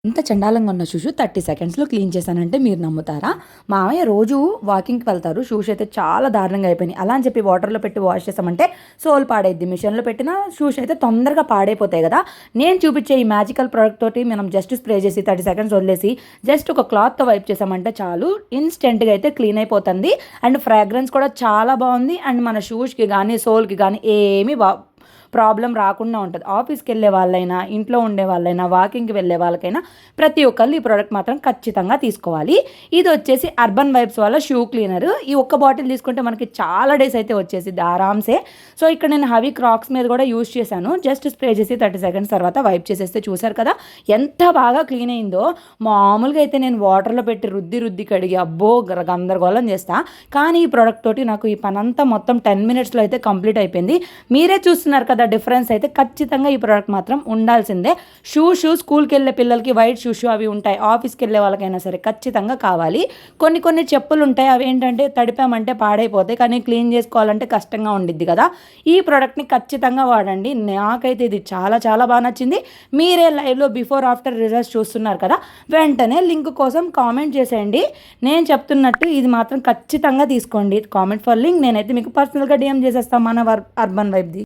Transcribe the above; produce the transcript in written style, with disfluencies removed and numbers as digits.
ఇంత చండాలంగా ఉన్న షూస్ 30 సెకండ్స్‌లో క్లీన్ చేశానంటే మీరు నమ్ముతారా? మామయ్య రోజు వాకింగ్‌కి వెళ్తారు. షూస్ అయితే చాలా దారుణంగా అయిపోయినాయి. అలా అని చెప్పి వాటర్‌లో పెట్టి వాష్ చేసామంటే సోల్ పాడైద్ది. మిషన్‌లో పెట్టిన షూస్ అయితే తొందరగా పాడైపోతాయి గదా! నేను చూపించే ఈ మ్యాజికల్ ప్రొడక్ట్ తోటి మనం జస్ట్ స్ప్రే చేసి 30 సెకండ్స్ వదిలేసి జస్ట్ ఒక క్లాత్‌తో వైప్ చేసామంటే చాలు ఇన్‌స్టెంట్‌గా అయితే క్లీన్ అయిపోతుంది. అండ్ ఫ్రాగ్రెన్స్ కూడా చాలా బావుంది. అండ్ మన షూస్‌కి గానీ, సోల్‌కి గానీ ఏమి ప్రాబ్లమ్ రాకుండా ఉంటది. ఆఫీస్‌కెళ్ళే వాళ్ళైనా, ఇంట్లో ఉండే వాళ్ళైనా, వాకింగ్‌కి వెళ్ళే వాళ్ళకైనా ప్రతి ఒక్కళ్ళు ఈ ప్రొడక్ట్ మాత్రం ఖచ్చితంగా తీసుకోవాలి. ఇదొచ్చేసి అర్బన్ వైబ్స్ వాళ్ళ షూ క్లీనర్. ఈ ఒక్క బాటిల్ తీసుకుంటే మనకి చాలా డేస్ అయితే వచ్చేసిద్ది ఆరామ్సే. సో, ఇక్కడ నేను హెవీ క్రాక్స్ మీద కూడా యూజ్ చేశాను. జస్ట్ స్ప్రే చేసి 30 సెకండ్స్ తర్వాత వైప్ చేసేస్తే చూసారు కదా! ఎంత బాగా క్లీన్ అయిందో. మామూలుగా అయితే నేను వాటర్‌లో పెట్టి రుద్ది కడిగి అబ్బో! గందరగోళం చేస్తా. కానీ ఈ ప్రొడక్ట్ తోటి నాకు ఈ పనంతా మొత్తం 10 మినిట్స్‌లో అయితే కంప్లీట్ అయిపోయింది. మీరే చూస్తున్నారు కదా డిఫరెన్స్ అయితే ఖచ్చితంగా ఈ ప్రోడక్ట్ మాత్రం ఉండాల్సిందే. స్కూల్కి వెళ్ళే పిల్లలకి వైట్ షూస్ అవి ఉంటాయి. ఆఫీస్కి వెళ్ళే వాళ్ళకైనా సరే ఖచ్చితంగా కావాలి. కొన్ని చెప్పులు ఉంటాయి, అవి ఏంటంటే తడిపామంటే పాడైపోతాయి, కానీ క్లీన్ చేసుకోవాలంటే కష్టంగా ఉండిద్ది కదా. ఈ ప్రోడక్ట్ని ఖచ్చితంగా వాడండి. నాకైతే ఇది చాలా చాలా బాగా నచ్చింది. మీరే లైవ్లో బిఫోర్ ఆఫ్టర్ రిజల్ట్స్ చూస్తున్నారు కదా, వెంటనే లింక్ కోసం కామెంట్ చేసేయండి. నేను చెప్తున్నట్టు ఇది మాత్రం ఖచ్చితంగా తీసుకోండి. Comment for link. నేనైతే మీకు పర్సనల్గా డిఎం చేసేస్తాను మన అర్బన్ వైబ్ది.